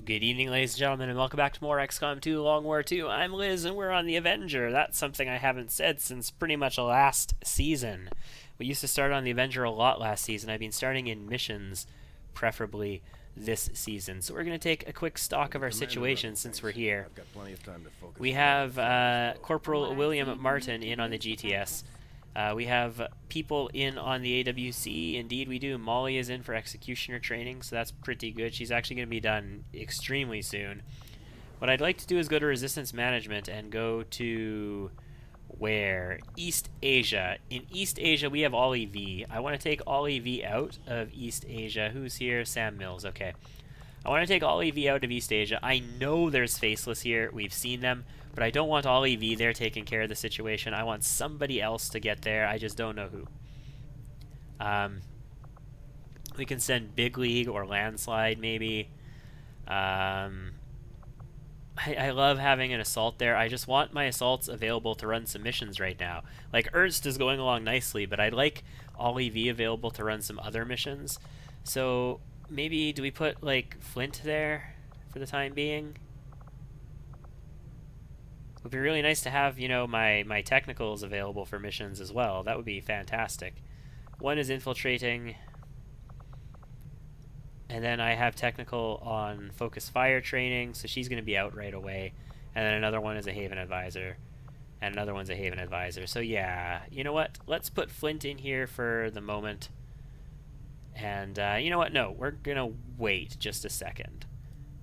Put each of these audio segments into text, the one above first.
Good evening, ladies and gentlemen, and welcome back to more XCOM 2 Long War 2. I'm Liz, and we're on the Avenger. That's something I haven't said since pretty much last season. We used to start on the Avenger a lot last season. I've been starting in missions, preferably this season. So we're going to take a quick stock of our situation since we're here. We have Corporal William Martin in on the GTS. We have people in on the AWC. Indeed, we do. Molly is in for executioner training, so that's pretty good. She's actually going to be done extremely soon. What I'd like to do is go to resistance management and go to where? East Asia. In East Asia, we have all EV. I want to take all EV out of East Asia. Who's here? Sam Mills. Okay. I want to take all EV out of East Asia. I know there's Faceless here. We've seen them. But I don't want all EV there taking care of the situation. I want somebody else to get there. I just don't know who. We can send Big League or Landslide, maybe. I love having an assault there. I just want my assaults available to run some missions right now. Like, Ernst is going along nicely, but I'd like all EV available to run some other missions. So, maybe, do we put, like, Flint there for the time being? It would be really nice to have, you know, my technicals available for missions as well. That would be fantastic. One is infiltrating, and then I have technical on focus fire training, so she's going to be out right away. And then another one is a Haven advisor, and another one's a Haven advisor. So yeah, you know what? Let's put Flint in here for the moment. And you know what? No, we're going to wait just a second.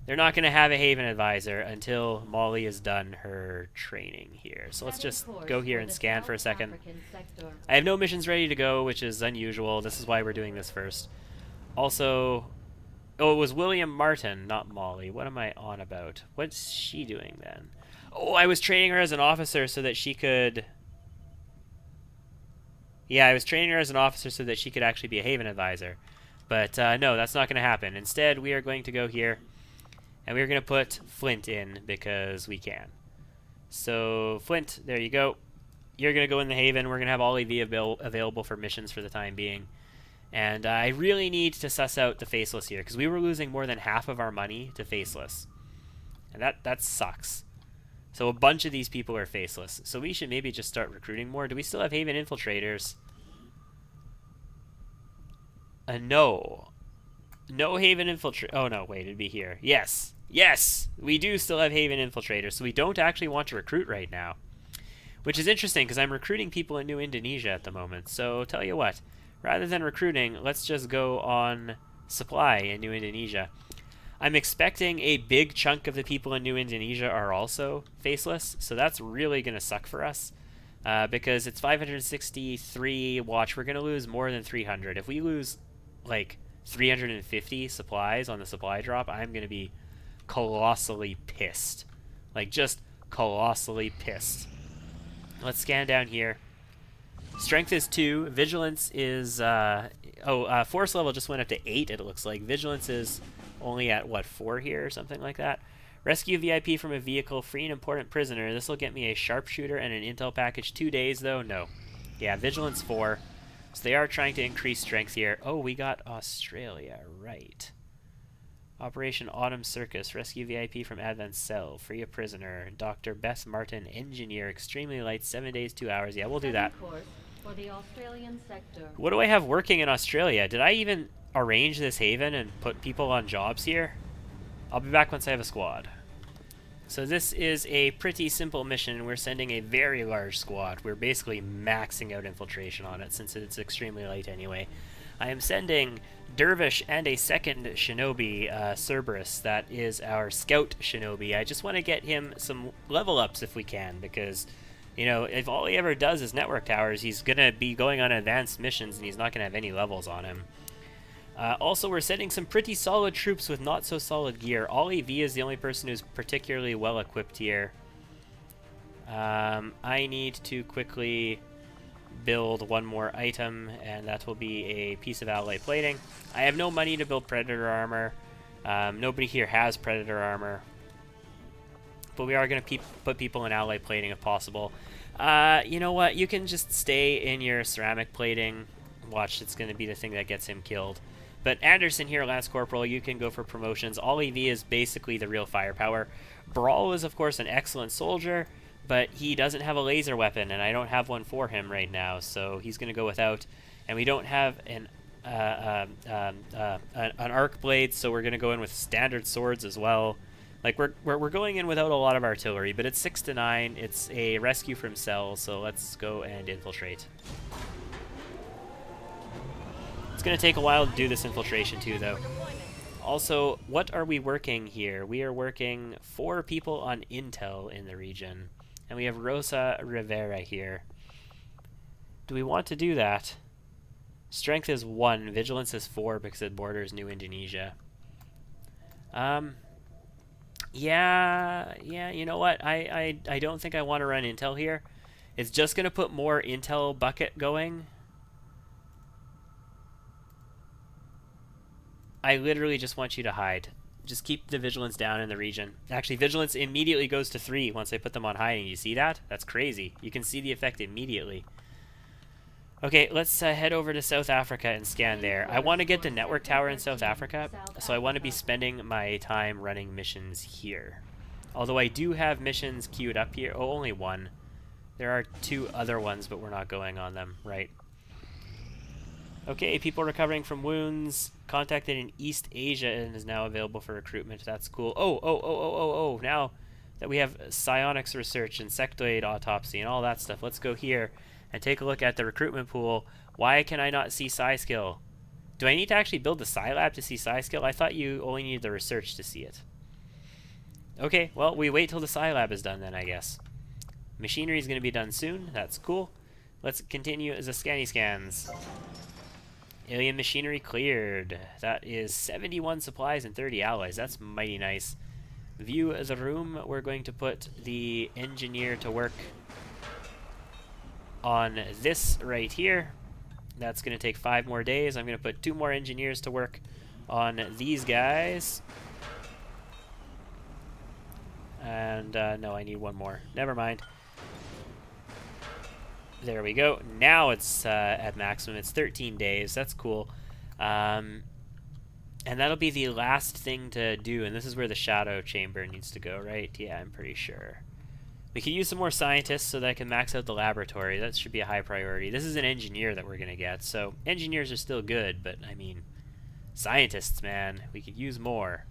They're not going to have a Haven advisor until Molly has done her training here. So let's just go here and scan for a second. I have no missions ready to go, which is unusual. This is why we're doing this first. Also, oh, it was William Martin, not Molly. What am I on about? What's she doing then? Oh, I was training her as an officer so that she could... Yeah, I was training her as an officer so that she could actually be a Haven advisor. But no, that's not going to happen. Instead, we are going to go here. And we're going to put Flint in because we can. So, Flint, there you go. You're going to go in the Haven. We're going to have all EV available for missions for the time being. And I really need to suss out the Faceless here because we were losing more than half of our money to Faceless. And that sucks. So a bunch of these people are Faceless. So we should maybe just start recruiting more. Do we still have Haven Infiltrators? No. No Haven Infiltrator. Oh, no, wait, it'd be here. Yes. Yes! We do still have Haven Infiltrators, so we don't actually want to recruit right now. Which is interesting, because I'm recruiting people in New Indonesia at the moment. So, tell you what. Rather than recruiting, let's just go on supply in New Indonesia. I'm expecting a big chunk of the people in New Indonesia are also Faceless, so that's really going to suck for us. Because it's 563 watch. We're going to lose more than 300. If we lose, like... 350 supplies on the supply drop, I'm going to be colossally pissed. Like, just colossally pissed. Let's scan down here. Strength is 2. Vigilance is... force level just went up to 8, it looks like. Vigilance is only at, what, 4 here or something like that? Rescue VIP from a vehicle. Free an important prisoner. This will get me a sharpshooter and an intel package. 2 days, though? No. Yeah, Vigilance 4. So they are trying to increase strength here. Oh, we got Australia, right. Operation Autumn Circus. Rescue VIP from Advent Cell. Free a prisoner. Dr. Beth Martin, engineer. Extremely light, 7 days, 2 hours. Yeah, we'll do that. For the Australian sector. What do I have working in Australia? Did I even arrange this haven and put people on jobs here? I'll be back once I have a squad. So this is a pretty simple mission. We're sending a very large squad. We're basically maxing out infiltration on it since it's extremely light anyway. I am sending Dervish and a second shinobi, Cerberus. That is our scout shinobi. I just want to get him some level ups if we can because, you know, if all he ever does is network towers, he's going to be going on advanced missions and he's not going to have any levels on him. Also, we're sending some pretty solid troops with not so solid gear. All EV is the only person who's particularly well equipped here. I need to quickly build one more item, and that will be a piece of alloy plating. I have no money to build Predator armor. Nobody here has Predator armor. But we are going to put people in alloy plating if possible. You know what? You can just stay in your ceramic plating. Watch, it's going to be the thing that gets him killed. But Anderson here, Lance Corporal, you can go for promotions. All EV is basically the real firepower. Brawl is, of course, an excellent soldier, but he doesn't have a laser weapon, and I don't have one for him right now, so he's going to go without. And we don't have an arc blade, so we're going to go in with standard swords as well. Like, we're going in without a lot of artillery, but it's 6 to 9. It's a rescue from cells, so let's go and infiltrate. It's going to take a while to do this infiltration too, though. Also, what are we working here? We are working 4 people on intel in the region, and we have Rosa Rivera here. Do we want to do that? Strength is 1, vigilance is 4 because it borders New Indonesia. Yeah, you know what? I don't think I want to run intel here. It's just going to put more intel bucket going. I literally just want you to hide. Just keep the vigilance down in the region. Actually, vigilance immediately goes to 3 once I put them on hiding. You see that? That's crazy. You can see the effect immediately. Okay, let's head over to South Africa and scan there. I want to get the network tower in South Africa, so I want to be spending my time running missions here. Although I do have missions queued up here. Oh, only 1. There are 2 other ones, but we're not going on them. Right. Okay, people recovering from wounds. Contacted in East Asia and is now available for recruitment. That's cool. Oh. Now that we have psionics research, insectoid autopsy, and all that stuff, let's go here and take a look at the recruitment pool. Why can I not see psi skill? Do I need to actually build the psi lab to see psi skill? I thought you only needed the research to see it. Okay, well, we wait till the psi lab is done then, I guess. Machinery is going to be done soon. That's cool. Let's continue as the scanny scans. Alien machinery cleared. That is 71 supplies and 30 alloys. That's mighty nice. View the room. We're going to put the engineer to work on this right here. That's going to take 5 more days. I'm going to put 2 more engineers to work on these guys. And no, I need 1 more. Never mind. There we go. Now it's at maximum. It's 13 days. That's cool. And that'll be the last thing to do. And this is where the shadow chamber needs to go, right? Yeah, I'm pretty sure. We could use some more scientists so that I can max out the laboratory. That should be a high priority. This is an engineer that we're going to get. So engineers are still good, but I mean, scientists, man. We could use more.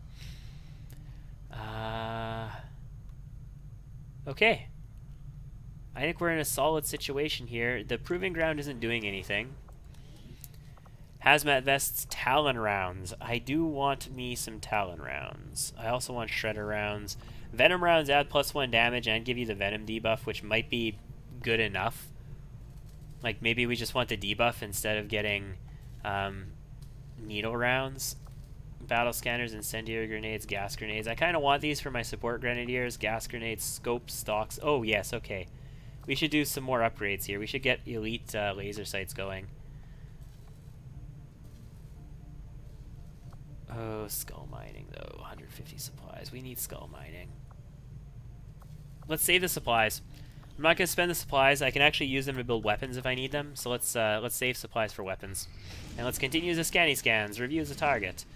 Okay. I think we're in a solid situation here. The proving ground isn't doing anything. Hazmat vests, Talon rounds. I do want me some Talon rounds. I also want Shredder rounds. Venom rounds add +1 damage and give you the Venom debuff, which might be good enough. Like, maybe we just want the debuff instead of getting needle rounds. Battle scanners, incendiary grenades, gas grenades. I kind of want these for my support grenadiers. Gas grenades, scopes, stocks. Oh, yes, okay. We should do some more upgrades here. We should get elite laser sights going. Oh, skull mining, though. 150 supplies. We need skull mining. Let's save the supplies. I'm not going to spend the supplies. I can actually use them to build weapons if I need them. So let's save supplies for weapons. And let's continue the scanny scans. Review the target.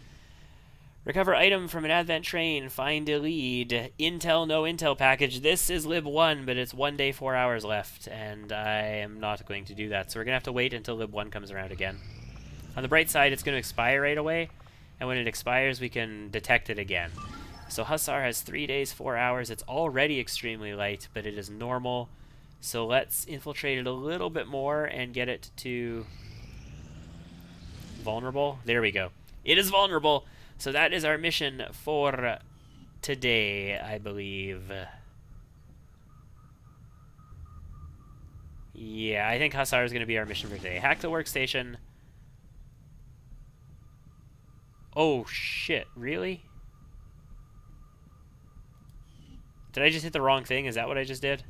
Recover item from an advent train. Find a lead. Intel, no intel package. This is Lib 1, but it's 1 day, 4 hours left. And I am not going to do that. So we're going to have to wait until Lib 1 comes around again. On the bright side, it's going to expire right away. And when it expires, we can detect it again. So Hussar has 3 days, 4 hours. It's already extremely light, but it is normal. So let's infiltrate it a little bit more and get it to vulnerable. There we go. It is vulnerable. So that is our mission for today, I believe. Yeah, I think Hussar is going to be our mission for today. Hack the workstation. Oh, shit. Really? Did I just hit the wrong thing? Is that what I just did?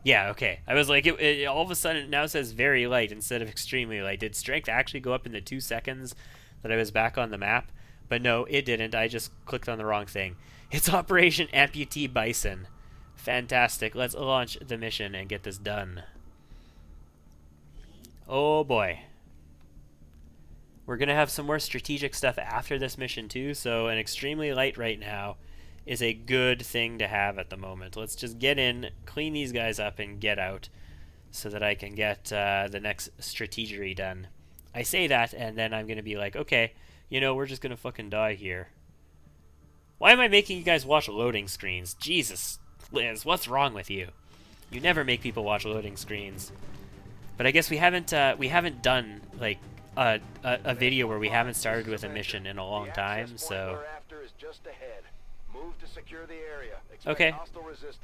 Yeah, okay. I was like, all of a sudden it now says very light instead of extremely light. Did strength actually go up in the 2 seconds that I was back on the map? But no, it didn't. I just clicked on the wrong thing. It's Operation Amputee Bison. Fantastic. Let's launch the mission and get this done. Oh boy. We're going to have some more strategic stuff after this mission too, so an extremely light right now is a good thing to have at the moment. Let's just get in, clean these guys up, and get out so that I can get the next strategery done. I say that, and then I'm going to be like, okay, you know, we're just going to fucking die here. Why am I making you guys watch loading screens? Jesus, Liz, what's wrong with you? You never make people watch loading screens. But I guess we haven't done, like, a video where we haven't started with a mission in a long time, so... Okay,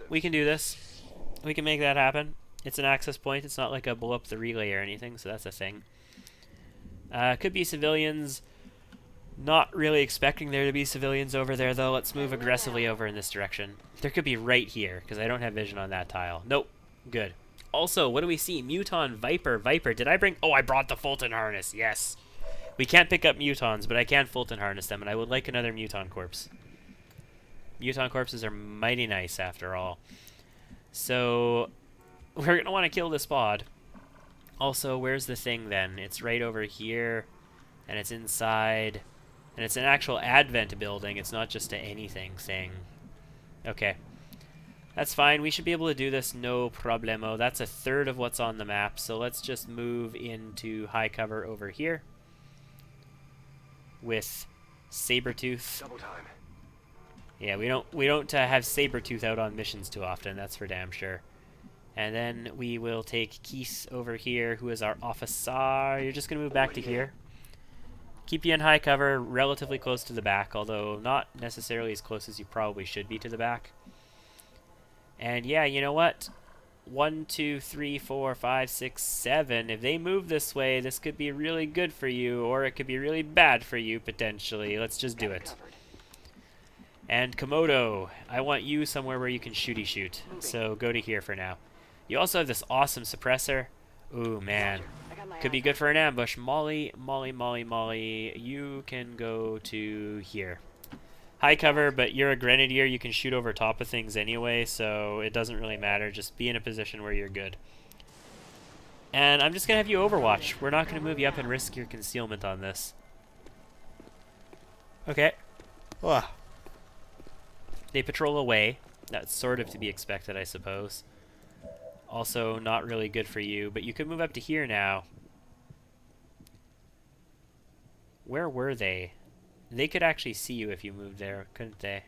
we can do this. We can make that happen. It's an access point. It's not like a blow up the relay or anything, so that's a thing. Could be civilians. Not really expecting there to be civilians over there, though. Let's move aggressively over in this direction. There could be right here, because I don't have vision on that tile. Nope. Good. Also, what do we see? Muton, Viper, Viper. Did I bring... Oh, I brought the Fulton harness. Yes. We can't pick up Mutons, but I can Fulton harness them, and I would like another Muton corpse. Muton corpses are mighty nice, after all. So, we're going to want to kill this pod. Also, where's the thing, then? It's right over here, and it's inside... And it's an actual Advent building. It's not just a anything thing. Okay. That's fine. We should be able to do this no problemo. That's a third of what's on the map. So let's just move into high cover over here. With Sabretooth. Double time. Yeah, we don't have Sabretooth out on missions too often. That's for damn sure. And then we will take Keith over here, who is our officer. You're just going to move back to here. Keep you in high cover, relatively close to the back, although not necessarily as close as you probably should be to the back. And yeah, you know what? 1, 2, 3, 4, 5, 6, 7. If they move this way, this could be really good for you, or it could be really bad for you, potentially. Let's just do it. And Komodo, I want you somewhere where you can shooty shoot. So go to here for now. You also have this awesome suppressor. Ooh, man. Could be good for an ambush. Molly, you can go to here. High cover, but you're a grenadier. You can shoot over top of things anyway, so it doesn't really matter. Just be in a position where you're good. And I'm just going to have you overwatch. We're not going to move you up and risk your concealment on this. Okay. Ugh. They patrol away. That's sort of to be expected, I suppose. Also, not really good for you, but you could move up to here now. Where were they? They could actually see you if you moved there, couldn't they?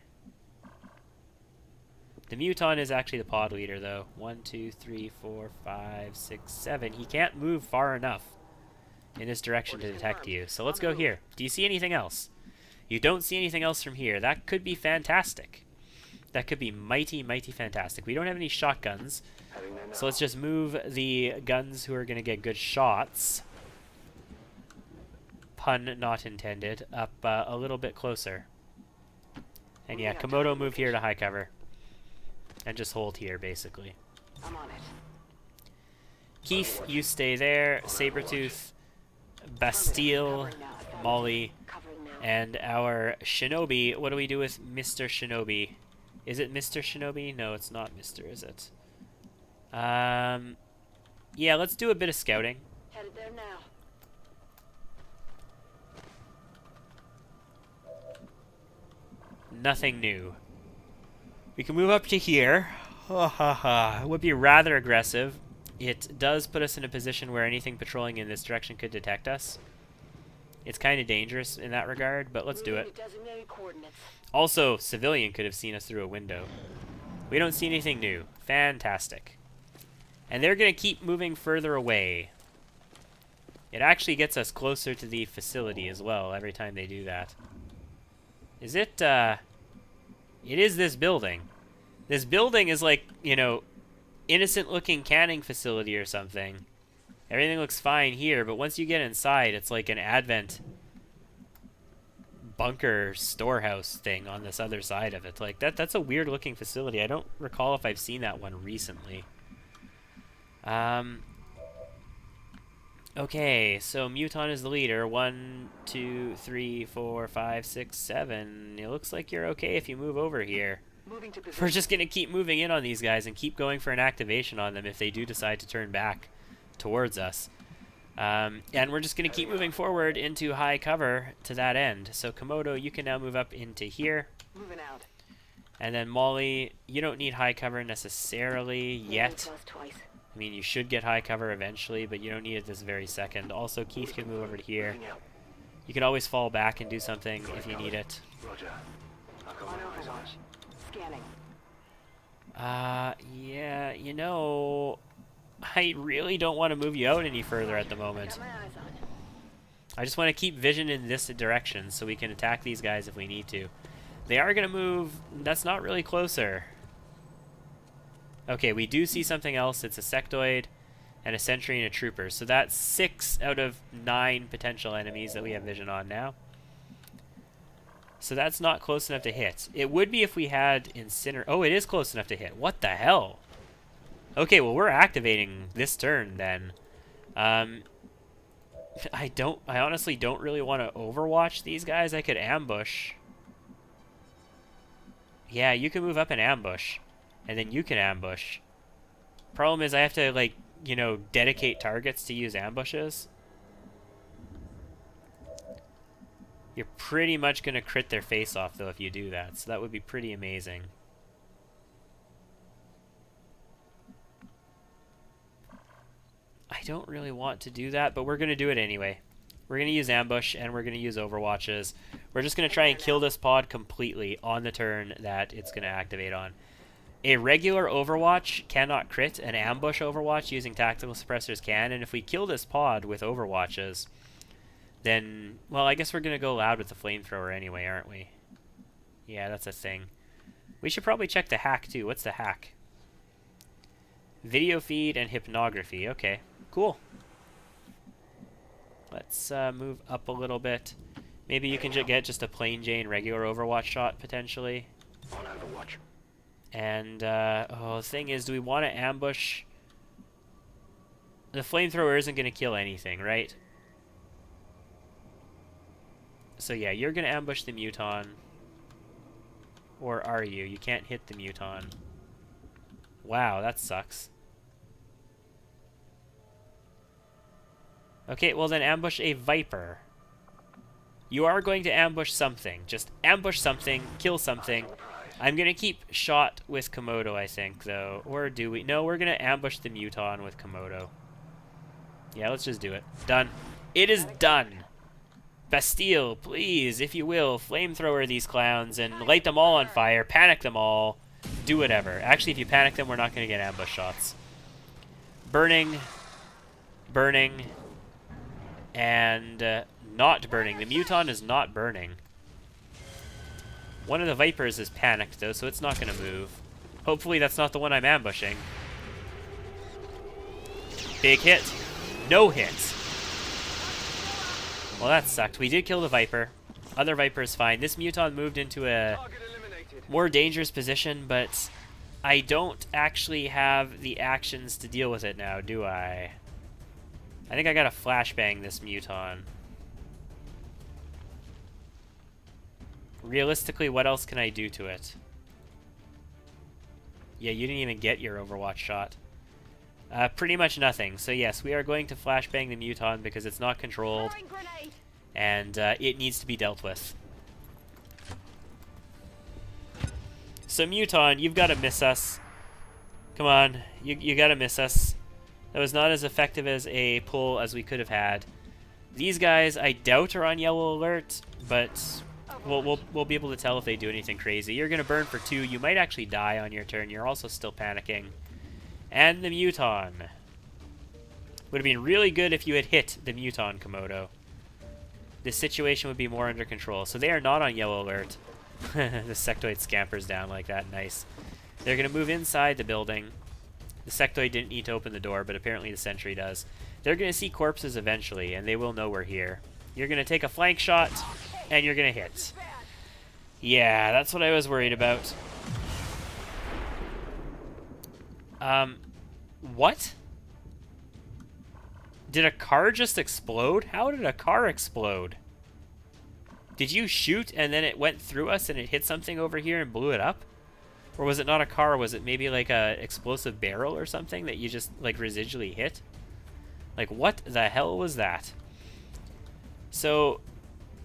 The Muton is actually the pod leader, though. 1, 2, 3, 4, 5, 6, 7. He can't move far enough in this direction to detect you. So let's go here. Do you see anything else? You don't see anything else from here. That could be fantastic. That could be mighty, mighty fantastic. We don't have any shotguns. So let's just move the guns who are going to get good shots. Pun not intended. Up a little bit closer. And yeah, Komodo move here to high cover. And just hold here, basically. I'm on it. Keith, you stay there. Sabretooth, Bastille, Molly, and our Shinobi. What do we do with Mr. Shinobi? Is it Mr. Shinobi? No, it's not Mr., is it? Yeah, let's do a bit of scouting. Headed there now. Nothing new. We can move up to here. It would be rather aggressive. It does put us in a position where anything patrolling in this direction could detect us. It's kind of dangerous in that regard, but let's do it. Also, civilian could have seen us through a window. We don't see anything new. Fantastic. And they're going to keep moving further away. It actually gets us closer to the facility as well every time they do that. Is it, it is this building. This building is like, you know, innocent-looking canning facility or something. Everything looks fine here, but once you get inside, it's like an Advent bunker storehouse thing on this other side of it. Like, that's a weird-looking facility. I don't recall if I've seen that one recently. Okay, so Muton is the leader. 1, 2, 3, 4, 5, 6, 7. It looks like you're okay if you move over here. We're just going to keep moving in on these guys and keep going for an activation on them if they do decide to turn back towards us. And we're just going to keep moving forward into high cover to that end. So Komodo, you can now move up into here. Moving out. And then Molly, you don't need high cover necessarily yet. Twice. I mean, you should get high cover eventually, but you don't need it this very second. Also, Keith can move over to here. Moving out. You can always fall back and do something if you need it. Roger. I'll go On on Overwatch. Scanning. Yeah, you know, I really don't want to move you out any further at the moment. Got my eyes on. I just want to keep vision in this direction so we can attack these guys if we need to. They are going to move. That's not really closer. Okay, we do see something else. It's a sectoid and a sentry and a trooper. So that's 6 out of 9 potential enemies that we have vision on now. So that's not close enough to hit. It would be if we had Incinerator. Oh, it is close enough to hit. What the hell? Okay, well, we're activating this turn then. I honestly don't really want to overwatch these guys. I could ambush. Yeah, you can move up and ambush. And then you can ambush. Problem is I have to, like, you know, dedicate targets to use ambushes. You're pretty much going to crit their face off, though, if you do that. So that would be pretty amazing. I don't really want to do that, but we're going to do it anyway. We're going to use ambush, and we're going to use overwatches. We're just going to try and kill this pod completely on the turn that it's going to activate on. A regular overwatch cannot crit. An ambush overwatch using tactical suppressors can, and if we kill this pod with overwatches, then, well, I guess we're going to go loud with the flamethrower anyway, aren't we? Yeah, that's a thing. We should probably check the hack, too. What's the hack? Video feed and hypnography. Okay, cool. Let's move up a little bit. Maybe you can get just a plain Jane regular Overwatch shot, potentially. On Overwatch. And, oh, the thing is, do we want to ambush? The flamethrower isn't going to kill anything, right? So yeah, you're going to ambush the Muton. Or are you? You can't hit the Muton. Wow, that sucks. Okay, well then ambush a Viper. You are going to ambush something. Just ambush something, kill something. I'm going to keep shot with Komodo, I think, though. Or do we? No, we're going to ambush the Muton with Komodo. Yeah, let's just do it. Done. It is done. Bastille, please, if you will, flamethrower these clowns and light them all on fire, panic them all, do whatever. Actually, if you panic them, we're not going to get ambush shots. Burning, burning, and not burning. The Muton is not burning. One of the Vipers is panicked, though, so it's not going to move. Hopefully that's not the one I'm ambushing. Big hit. No hit. Well, that sucked. We did kill the Viper. Other Viper is fine. This Muton moved into a more dangerous position, but I don't actually have the actions to deal with it now, do I? I think I gotta flashbang this Muton. Realistically, what else can I do to it? Yeah, you didn't even get your Overwatch shot. Pretty much nothing. So yes, we are going to flashbang the Muton because it's not controlled, and it needs to be dealt with. So Muton, you've got to miss us. Come on, you got to miss us. That was not as effective as a pull as we could have had. These guys, I doubt, are on yellow alert, but we'll be able to tell if they do anything crazy. You're going to burn for 2. You might actually die on your turn. You're also still panicking. And the Muton. Would have been really good if you had hit the Muton, Komodo. This situation would be more under control. So they are not on yellow alert. The sectoid scampers down like that. Nice. They're going to move inside the building. The sectoid didn't need to open the door, but apparently the sentry does. They're going to see corpses eventually, and they will know we're here. You're going to take a flank shot, and you're going to hit. Yeah, that's what I was worried about. What? Did a car just explode? How did a car explode? Did you shoot and then it went through us and it hit something over here and blew it up? Or was it not a car? Was it maybe like a explosive barrel or something that you just like residually hit? Like, what the hell was that? So,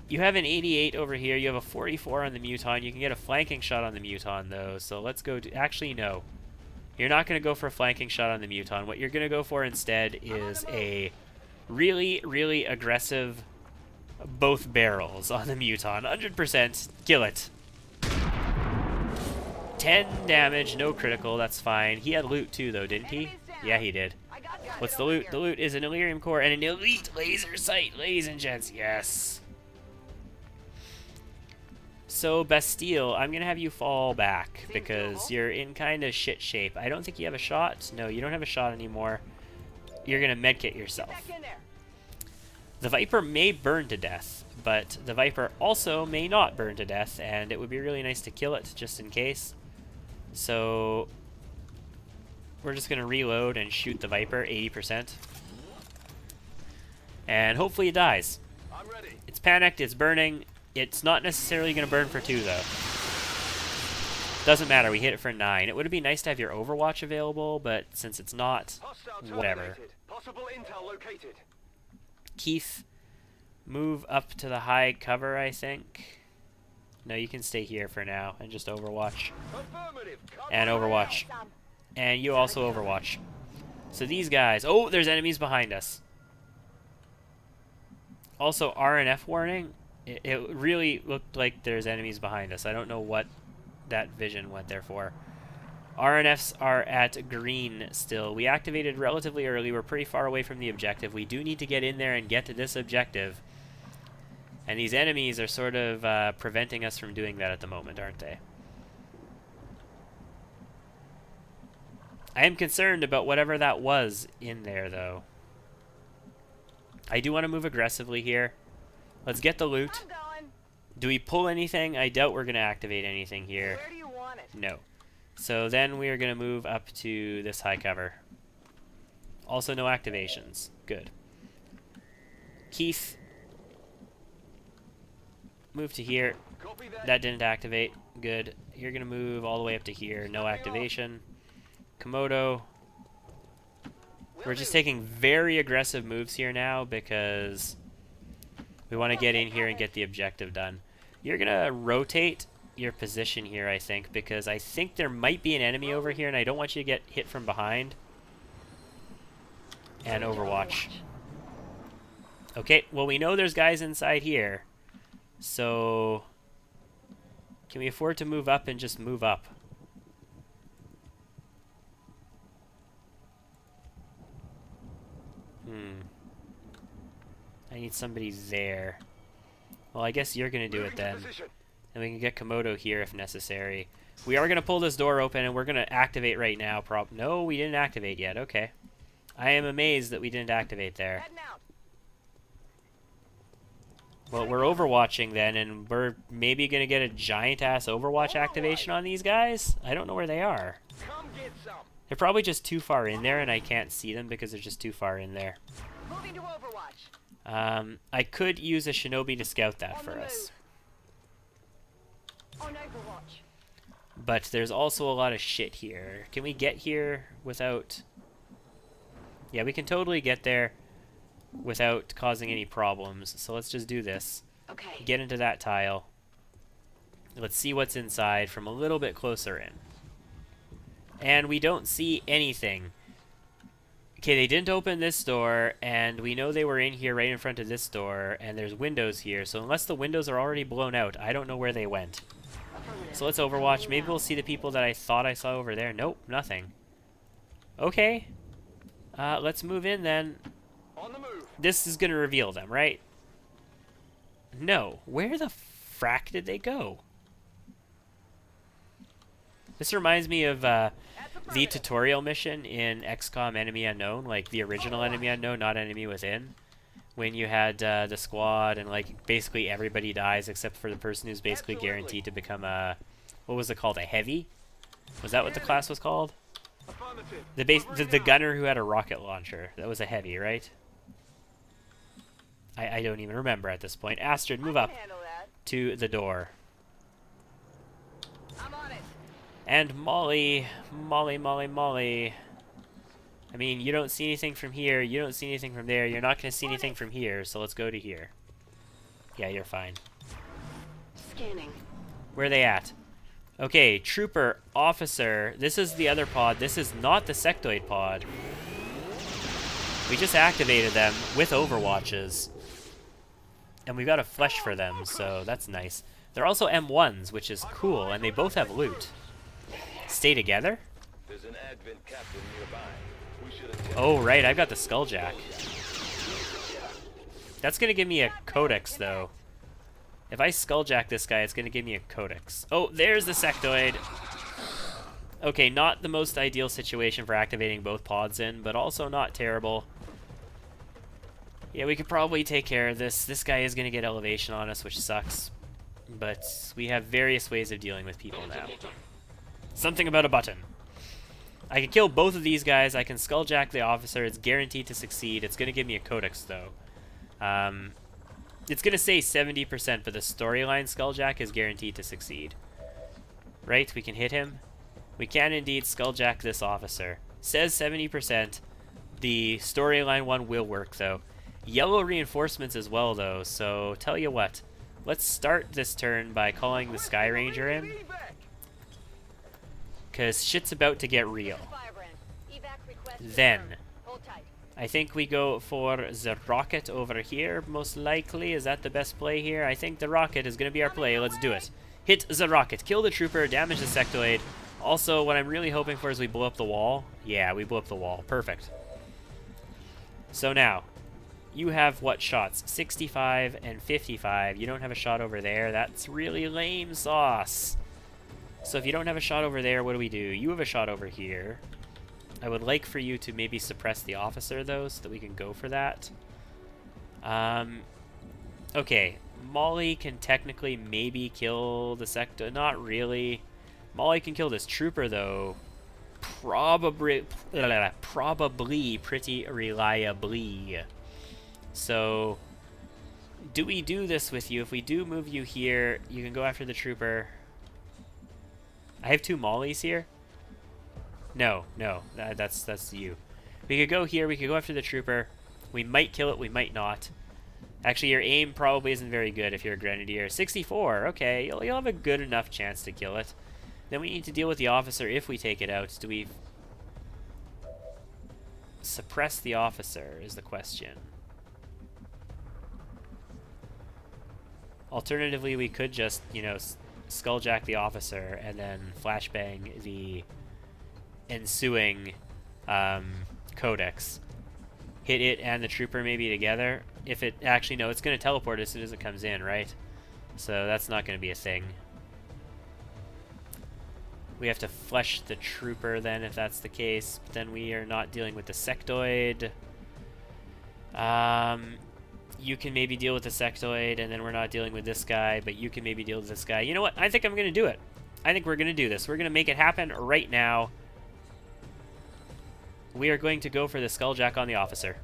you have an 88 over here. You have a 44 on the Muton. You can get a flanking shot on the Muton, though. So let's go to... Actually, no. You're not going to go for a flanking shot on the Muton. What you're going to go for instead is a really, really aggressive both barrels on the Muton. 100%. Kill it. 10 damage, no critical. That's fine. He had loot, too, though, didn't he? Yeah, he did. What's the loot? The loot is an Elerium core and an elite laser sight, ladies and gents. Yes. So, Bastille, I'm going to have you fall back because you're in kind of shit shape. I don't think you have a shot. No, you don't have a shot anymore. You're going to medkit yourself. The Viper may burn to death, but the Viper also may not burn to death, and it would be really nice to kill it just in case. So, we're just going to reload and shoot the Viper 80%. And hopefully it dies. I'm ready. It's panicked, it's burning. It's not necessarily going to burn for 2, though. Doesn't matter, we hit it for 9. It would be nice to have your Overwatch available, but since it's not, Hostile whatever. terminated. Possible intel located. Keith, move up to the high cover, I think. No, you can stay here for now and just Overwatch. Affirmative. Cover And Overwatch. And you also Overwatch. So these guys... Oh, there's enemies behind us. Also, RNF warning. It really looked like there's enemies behind us. I don't know what that vision went there for. RNFs are at green still. We activated relatively early. We're pretty far away from the objective. We do need to get in there and get to this objective. And these enemies are sort of preventing us from doing that at the moment, aren't they? I am concerned about whatever that was in there, though. I do want to move aggressively here. Let's get the loot. Do we pull anything? I doubt we're going to activate anything here. Where do you want it? No. So then we are going to move up to this high cover. Also no activations. Good. Keith. Move to here. Copy that. That didn't activate. Good. You're going to move all the way up to here. No activation. Komodo. We're just taking very aggressive moves here now because we want to get in here and get the objective done. You're going to rotate your position here, I think, because I think there might be an enemy over here, and I don't want you to get hit from behind. And Overwatch. Okay, well, we know there's guys inside here. So, can we afford to move up and just move up? I need somebody there. Well, I guess you're going to do it then. And we can get Komodo here if necessary. We are going to pull this door open, and we're going to activate right now. No, we didn't activate yet. Okay. I am amazed that we didn't activate there. Well, we're Overwatching then, and we're maybe going to get a giant-ass Overwatch activation on these guys? I don't know where they are. Come get some. They're probably just too far in there, and I can't see them because they're just too far in there. Moving to Overwatch. I could use a Shinobi to scout that for us. On Overwatch. But there's also a lot of shit here. Can we get here without... Yeah, we can totally get there without causing any problems. So let's just do this. Okay. Get into that tile. Let's see what's inside from a little bit closer in. And we don't see anything. Okay, they didn't open this door, and we know they were in here right in front of this door, and there's windows here. So unless the windows are already blown out, I don't know where they went. So let's Overwatch. Maybe we'll see the people that I thought I saw over there. Nope, nothing. Okay. Let's move in then. On the move. This is going to reveal them, right? No. Where the frack did they go? This reminds me of the tutorial mission in XCOM Enemy Unknown, like the original Enemy Unknown, not Enemy Within. When you had the squad and like basically everybody dies except for the person who's basically guaranteed to become a... What was it called? A heavy? Was that what the class was called? The gunner who had a rocket launcher. That was a heavy, right? I don't even remember at this point. Astrid, move up to the door. I'm on it. And Molly. I mean, you don't see anything from here, you don't see anything from there, you're not going to see anything from here, so let's go to here. Yeah, you're fine. Scanning. Where are they at? Okay, trooper, officer, this is the other pod, this is not the sectoid pod. We just activated them with overwatches. And we've got a flesh for them, so that's nice. They're also M1s, which is cool, and they both have loot. Stay together? There's an advent captain nearby. We should attend. Oh, right, I've got the Skulljack. That's gonna give me a codex, though. If I Skulljack this guy, it's gonna give me a codex. Oh, there's the sectoid. Okay, not the most ideal situation for activating both pods in, but also not terrible. Yeah, we could probably take care of this. This guy is gonna get elevation on us, which sucks. But we have various ways of dealing with people now. Something about a button. I can kill both of these guys. I can Skulljack the officer. It's guaranteed to succeed. It's gonna give me a codex, though. It's going to say 70%, but the storyline Skulljack is guaranteed to succeed. Right? We can hit him. We can indeed Skulljack this officer. Says 70%. The storyline one will work, though. Yellow reinforcements as well, though, so tell you what. Let's start this turn by calling the SKYRANGER in. Because shit's about to get real. Then I think we go for the rocket over here, most likely. Is that the best play here? I think the rocket is going to be our play. Let's do it. Hit the rocket. Kill the trooper. Damage the sectoid. Also, what I'm really hoping for is we blow up the wall. Yeah, we blew up the wall. Perfect. So now, you have what shots? 65 and 55. You don't have a shot over there. That's really lame sauce. So if you don't have a shot over there, what do? You have a shot over here. I would like for you to maybe suppress the officer, though, so that we can go for that. Okay. Molly can technically maybe kill the sector. Not really. Molly can kill this trooper, though. Probably pretty reliably. So, do we do this with you? If we do move you here, you can go after the trooper. I have 2 Mollies here. No, that's you. We could go here, we could go after the trooper. We might kill it, we might not. Actually, your aim probably isn't very good if you're a grenadier. 64, okay, you'll have a good enough chance to kill it. Then we need to deal with the officer if we take it out. Do we suppress the officer is the question. Alternatively, we could just, you know, Skulljack the officer and then flashbang the ensuing codex. Hit it and the trooper maybe together. If it actually, no, it's going to teleport as soon as it comes in, right? So that's not going to be a thing. We have to flesh the trooper then if that's the case. But then we are not dealing with the sectoid. You can maybe deal with the sectoid, and then we're not dealing with this guy, but you can maybe deal with this guy. You know what? I think I'm going to do it. I think we're going to do this. We're going to make it happen right now. We are going to go for the Skulljack on the officer.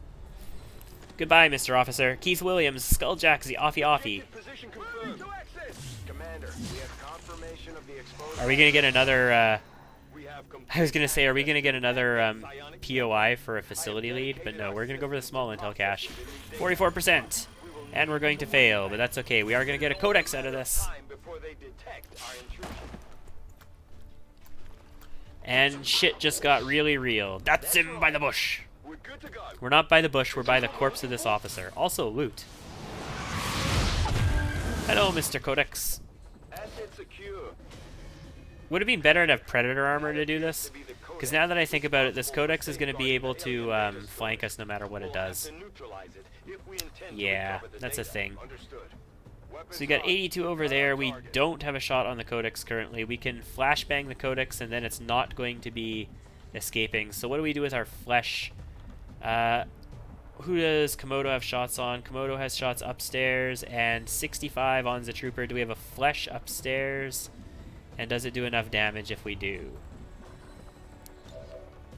Goodbye, Mr. Officer. Keith Williams, Skulljack the offie. Position confirmed. No access. Commander, we have confirmation of the exposure. Are we going to get another, We have I was going to say, are we going to get another POI for a facility lead? But no, we're going to go for the small intel cache. 44%. And we're going to fail, but that's okay. We are going to get a codex out of this. time before they detect our intrusion. And shit just got really real. That's him by the bush. We're good to go. We're not by the bush, we're by the corpse of this officer. Also loot. Hello, Mr. Codex. Asset secure. Would it be better to have Predator armor to do this? Because now that I think about it, this Codex is going to be able to flank us no matter what it does. Yeah, that's a thing. So we got 82 over there. We don't have a shot on the Codex currently. We can flashbang the Codex, and then it's not going to be escaping. So what do we do with our flesh? Who does Komodo have shots on? Komodo has shots upstairs, and 65 on the Trooper. Do we have a flesh upstairs? And does it do enough damage if we do?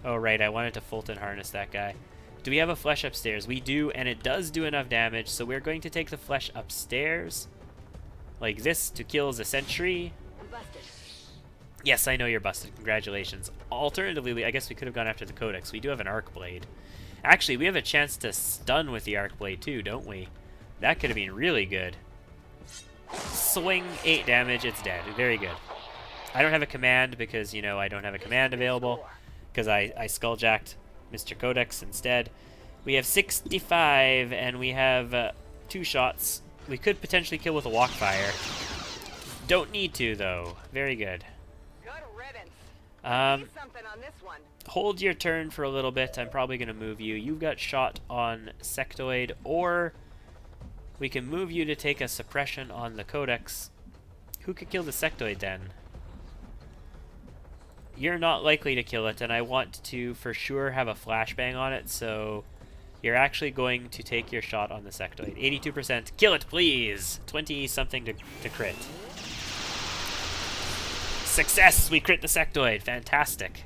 Oh, right, I wanted to Fulton harness that guy. Do we have a flesh upstairs? We do, and it does do enough damage, so we're going to take the flesh upstairs. Like this, to kill the sentry. Yes, I know you're busted. Congratulations. Alternatively, I guess we could have gone after the Codex. We do have an Arc Blade. Actually, we have a chance to stun with the Arc Blade too, don't we? That could have been really good. Swing, 8 damage, it's dead. Very good. I don't have a command because, you know, I don't have a command available because I skulljacked Mr. Codex instead. We have 65 and we have 2 shots. We could potentially kill with a walk fire. Don't need to though. Very good. Good riddance. Something on this one. Hold your turn for a little bit. I'm probably going to move you. You've got shot on Sectoid, or we can move you to take a suppression on the Codex. Who could kill the Sectoid then? You're not likely to kill it, and I want to for sure have a flashbang on it, so you're actually going to take your shot on the Sectoid. 82%. Kill it, please! 20-something to crit. Success! We crit the Sectoid. Fantastic.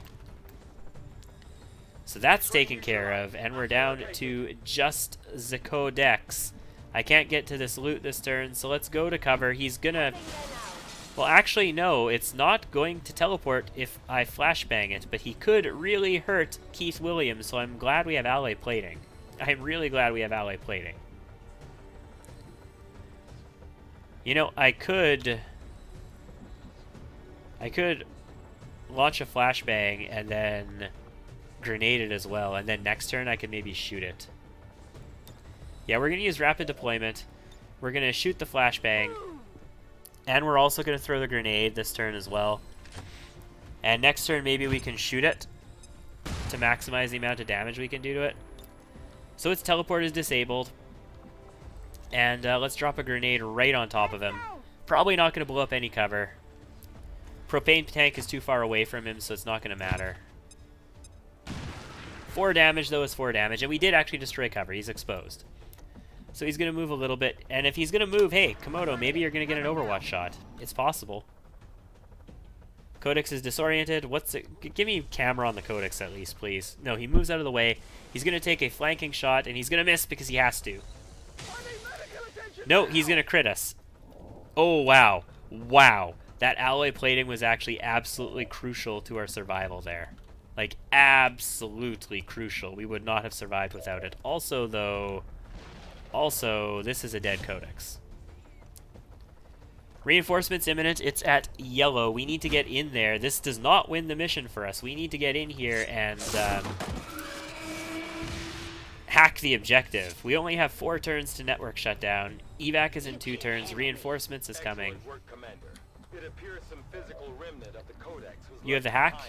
So that's taken care of, and we're down to just the Codex. I can't get to this loot this turn, so let's go to cover. He's gonna... Well, actually, no, it's not going to teleport if I flashbang it, but he could really hurt Keith Williams, so I'm glad we have alloy plating. I'm really glad we have alloy plating. You know, I could launch a flashbang and then grenade it as well, and then next turn I could maybe shoot it. Yeah, we're going to use rapid deployment. We're going to shoot the flashbang, and we're also going to throw the grenade this turn as well. And next turn maybe we can shoot it to maximize the amount of damage we can do to it. So its teleport is disabled, and let's drop a grenade right on top of him. Probably not going to blow up any cover. Propane tank is too far away from him, so it's not going to matter. 4 damage, though, is 4 damage. And we did actually destroy cover. He's exposed. So he's going to move a little bit. And if he's going to move, hey, Komodo, maybe you're going to get an Overwatch shot. It's possible. Codex is disoriented. What's it? Give me camera on the Codex at least, please. No, he moves out of the way. He's going to take a flanking shot, and he's going to miss because he has to. No, he's going to crit us. Oh, wow. Wow. That alloy plating was actually absolutely crucial to our survival there. Like, absolutely crucial. We would not have survived without it. Also, though... Also, this is a dead Codex. Reinforcements imminent. It's at yellow. We need to get in there. This does not win the mission for us. We need to get in here and hack the objective. We only have 4 turns to network shutdown. EVAC is in 2 turns. Reinforcements is coming. You have the hack?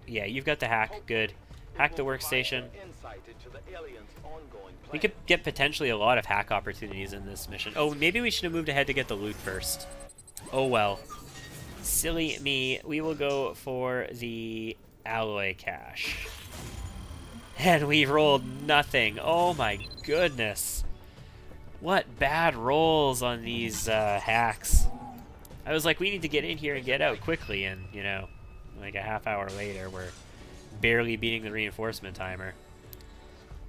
Yeah, you've got the hack. Good. Hack the workstation. We could get potentially a lot of hack opportunities in this mission. Oh, maybe we should have moved ahead to get the loot first. Oh well. Silly me. We will go for the alloy cache. And we rolled nothing. Oh my goodness. What bad rolls on these hacks. I was like, we need to get in here and get out quickly, and, you know, like a half hour later, we're barely beating the reinforcement timer.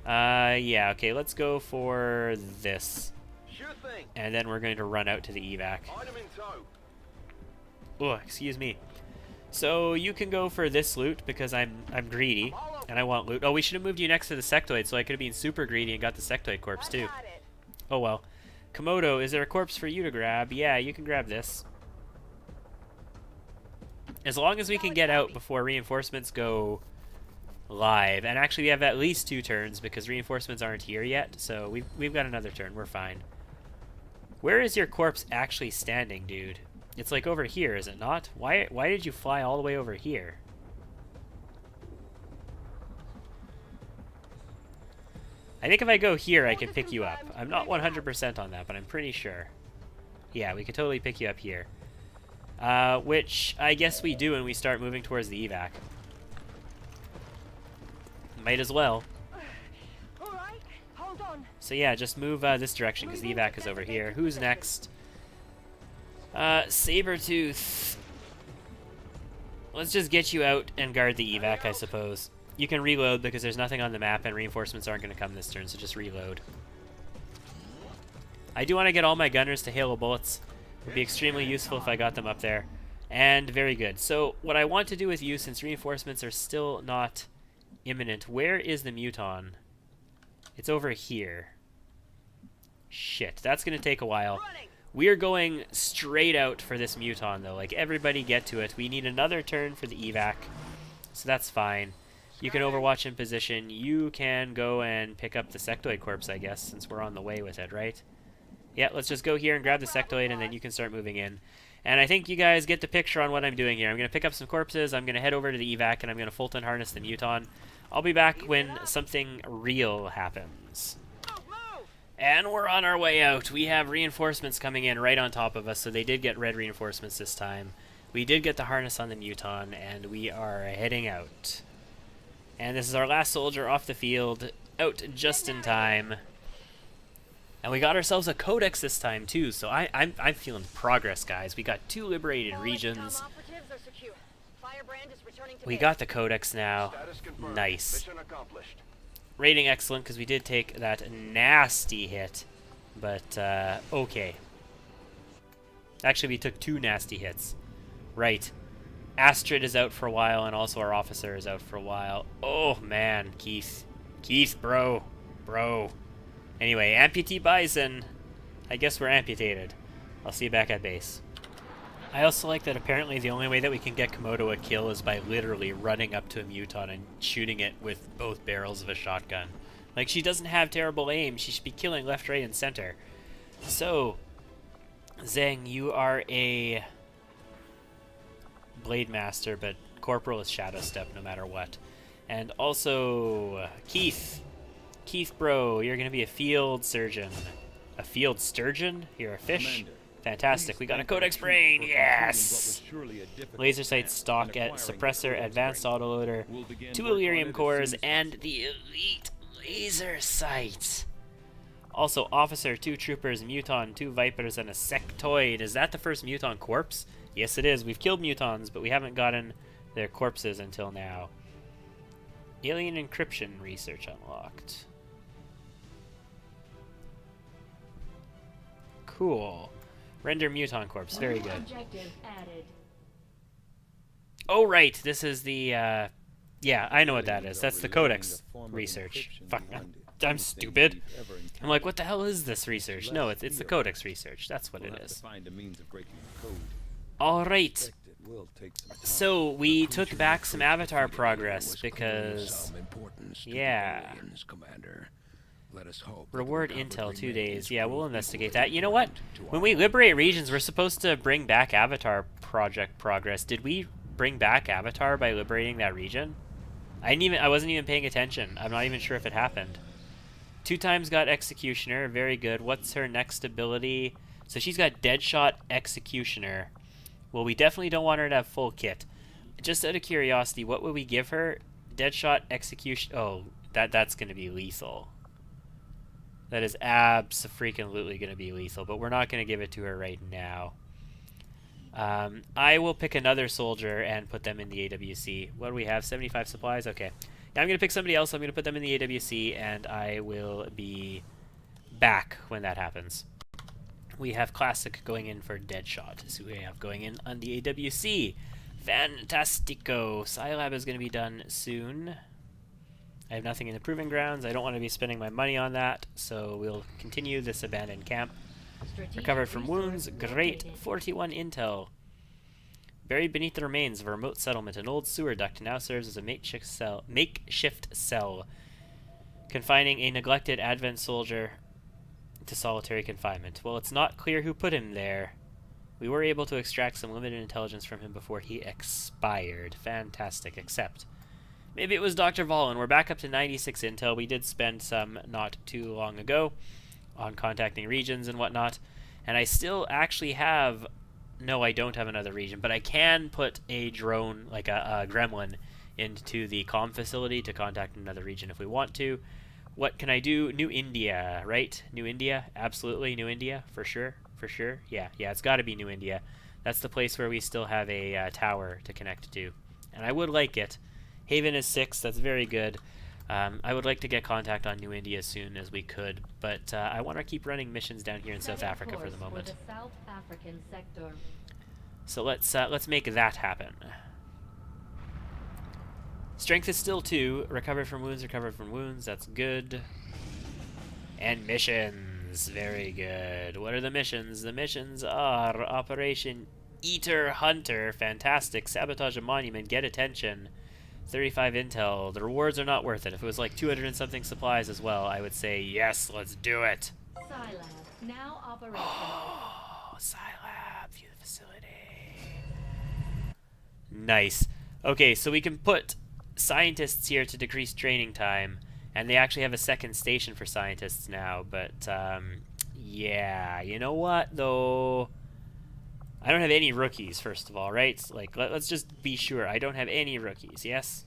Yeah, okay, let's go for this. Sure thing. And then we're going to run out to the evac. Item in tow. Oh, excuse me. So you can go for this loot because I'm greedy and I want loot. Oh, we should have moved you next to the sectoid, so I could have been super greedy and got the sectoid corpse too. Oh well. Komodo, is there a corpse for you to grab? Yeah, you can grab this. As long as we can get out before reinforcements go live. And actually we have at least 2 turns because reinforcements aren't here yet, so we've got another turn. We're fine. Where is your corpse actually standing, dude? It's like over here, is it not? Why did you fly all the way over here? I think if I go here, I can pick you up. I'm not 100% on that, but I'm pretty sure. Yeah, we could totally pick you up here. Which I guess we do when we start moving towards the evac. Might as well. All right, hold on. So yeah, just move this direction because the evac is over here. Who's next? Sabretooth. Let's just get you out and guard the evac, I suppose. You can reload because there's nothing on the map and reinforcements aren't going to come this turn, so just reload. I do want to get all my gunners to hail bullets. It would be extremely useful if I got them up there. And very good. So what I want to do with you, since reinforcements are still not imminent, where is the Muton? It's over here. Shit, that's going to take a while. We're going straight out for this Muton, though. Like, everybody get to it. We need another turn for the evac, so that's fine. You can overwatch in position. You can go and pick up the sectoid corpse, I guess, since we're on the way with it, right? Yeah, let's just go here and grab the sectoid, and then you can start moving in. And I think you guys get the picture on what I'm doing here. I'm going to pick up some corpses, I'm going to head over to the evac, and I'm going to Fulton harness the Muton. I'll be back when something real happens. And we're on our way out. We have reinforcements coming in right on top of us, so they did get red reinforcements this time. We did get the harness on the Muton, and we are heading out. And this is our last soldier off the field, out just in time. And we got ourselves a codex this time too, so I'm feeling progress, guys. We got 2 liberated regions. We got the codex now. Nice. Rating excellent, because we did take that nasty hit. But, okay. Actually, we took 2 nasty hits. Right. Astrid is out for a while, and also our officer is out for a while. Oh, man. Keith. Keith, bro. Bro. Anyway, amputee bison. I guess we're amputated. I'll see you back at base. I also like that apparently the only way that we can get Komodo a kill is by literally running up to a Muton and shooting it with both barrels of a shotgun. Like, she doesn't have terrible aim. She should be killing left, right, and center. So, Zeng, you are a Blade Master, but Corporal is Shadow Step no matter what. And also, Keith. Keith, bro, you're going to be a field surgeon. A field sturgeon? You're a fish? Commander, fantastic. We got a Codex Brain. Yes! Laser sight stock at suppressor, advanced autoloader, 2 Illyrium cores, and the elite laser sight. Also, officer, 2 troopers, Muton, 2 vipers, and a sectoid. Is that the first Muton corpse? Yes, it is. We've killed Mutons, but we haven't gotten their corpses until now. Alien encryption research unlocked. Cool. Render Muton corpse. Very good. Objective added. Oh, right. This is the, yeah, I know what that is. That's the Codex research. Fuck, I'm stupid. I'm like, what the hell is this research? No, it's the Codex research. That's what it is. All right. So, we took back some Avatar progress because, yeah. Reward intel 2 days. Yeah, we'll investigate that. You know what? When we liberate regions, we're supposed to bring back Avatar project progress. Did we bring back Avatar by liberating that region? I wasn't even paying attention. I'm not even sure if it happened. 2 times got Executioner. Very good. What's her next ability? So she's got Deadshot Executioner. Well, we definitely don't want her to have full kit. Just out of curiosity, what would we give her? Deadshot Execution. Oh, that's going to be lethal. That is abso-freaking-lutely going to be lethal, but we're not going to give it to her right now. I will pick another soldier and put them in the AWC. What do we have? 75 supplies? Okay. Now I'm going to pick somebody else. I'm going to put them in the AWC, and I will be back when that happens. We have Classic going in for Deadshot. So we have going in on the AWC. Fantastico. Scilab is going to be done soon. I have nothing in the Proving Grounds. I don't want to be spending my money on that, so we'll continue this abandoned camp. Recovered from wounds. Great. 41 intel. Buried beneath the remains of a remote settlement, an old sewer duct now serves as a makeshift cell, confining a neglected Advent soldier to solitary confinement. Well, it's not clear who put him there. We were able to extract some limited intelligence from him before he expired. Fantastic. Except maybe it was Dr. Valen. We're back up to 96 intel. We did spend some not too long ago on contacting regions and whatnot. And I still actually have... No, I don't have another region, but I can put a drone, like a gremlin, into the comm facility to contact another region if we want to. What can I do? New India, right? New India? Absolutely, New India, for sure, for sure. Yeah, it's got to be New India. That's the place where we still have a tower to connect to. And I would like it. Haven is 6, that's very good. I would like to get contact on New India as soon as we could, but I want to keep running missions down here in South Africa for the moment. For the South African sector. So let's make that happen. Strength is still 2. Recover from wounds. That's good. And missions. Very good. What are the missions? The missions are Operation Eater Hunter. Fantastic. Sabotage a monument. Get attention. 35 intel. The rewards are not worth it. If it was like 200 and something supplies as well, I would say, yes, let's do it. Scylab, now operational. Oh, Scylab. View the facility. Nice. Okay, so we can put scientists here to decrease training time, and they actually have a second station for scientists now, but yeah, you know what though, I don't have any rookies, first of all, right? Like, let's just be sure I don't have any rookies. Yes,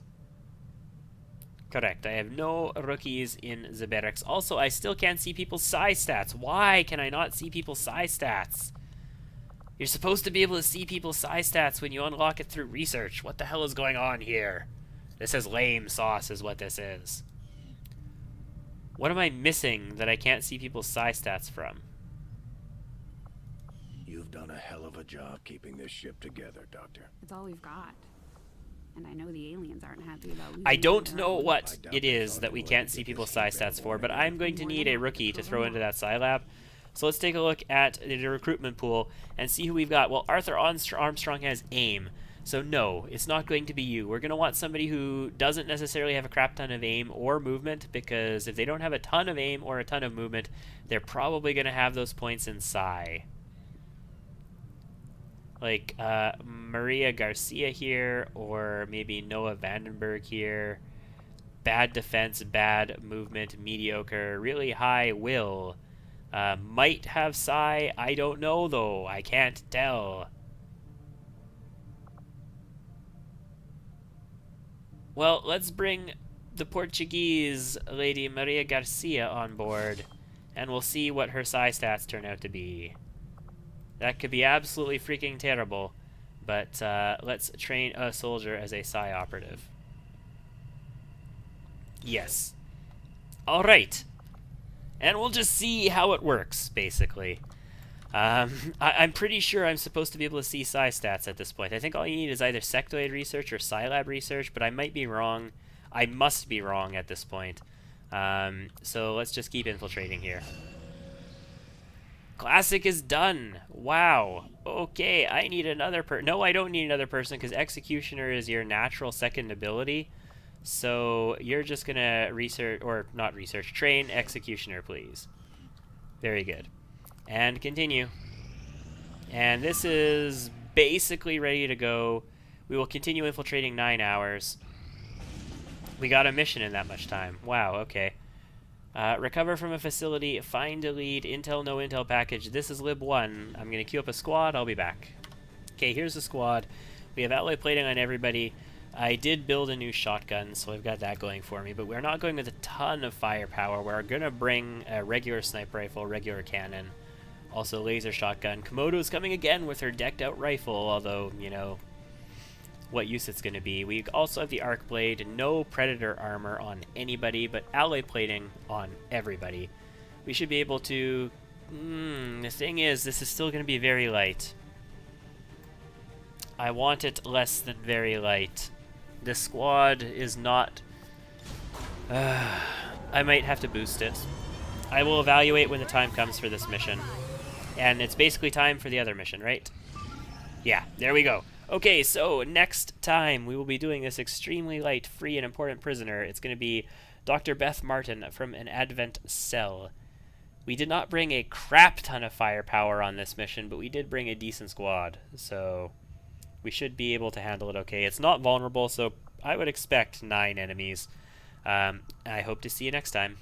correct, I have no rookies in the barracks. Also, I still can't see people's psi stats. Why can I not see people's psi stats? You're supposed to be able to see people's psi stats when you unlock it through research. What the hell is going on here? This is lame sauce is what this is. What am I missing that I can't see people's psi stats from? You've done a hell of a job keeping this ship together, Doctor. It's all we've got. And I know the aliens aren't happy about losing I don't their know own. what it is that we can't see people's psi stats for, but I'm going to need a rookie to throw into that psi lab. So let's take a look at the recruitment pool and see who we've got. Well, Arthur Armstrong has aim. So no, it's not going to be you. We're going to want somebody who doesn't necessarily have a crap ton of aim or movement, because if they don't have a ton of aim or a ton of movement, they're probably going to have those points in psi. Like Maria Garcia here, or maybe Noah Vandenberg here. Bad defense, bad movement, mediocre, really high will. Might have psi, I don't know though, I can't tell. Well, let's bring the Portuguese lady Maria Garcia on board, and we'll see what her psi stats turn out to be. That could be absolutely freaking terrible, but let's train a soldier as a psi operative. Yes. Alright. And we'll just see how it works, basically. I'm pretty sure I'm supposed to be able to see psi stats at this point. I think all you need is either sectoid research or Scilab research, but I might be wrong. I must be wrong at this point. So let's just keep infiltrating here. Classic is done. Wow. Okay, I need another No, I don't need another person, because Executioner is your natural second ability. So you're just going to research, or not research, train Executioner, please. Very good. And continue. And this is basically ready to go. We will continue infiltrating 9 hours. We got a mission in that much time. Wow, okay. Recover from a facility, find a lead, intel, no intel package. This is Lib 1. I'm going to queue up a squad. I'll be back. Okay, here's the squad. We have alloy plating on everybody. I did build a new shotgun, so I've got that going for me, but we're not going with a ton of firepower. We're going to bring a regular sniper rifle, regular cannon, also laser shotgun. Komodo's coming again with her decked out rifle, although, you know, what use it's going to be. We also have the arc blade, no predator armor on anybody, but alloy plating on everybody. We should be able to... the thing is, this is still going to be very light. I want it less than very light. This squad is not... I might have to boost it. I will evaluate when the time comes for this mission. And it's basically time for the other mission, right? Yeah, there we go. Okay, so next time we will be doing this extremely light, free, and important prisoner. It's going to be Dr. Beth Martin from an Advent cell. We did not bring a crap ton of firepower on this mission, but we did bring a decent squad, so we should be able to handle it okay. It's not vulnerable, so I would expect 9 enemies. I hope to see you next time.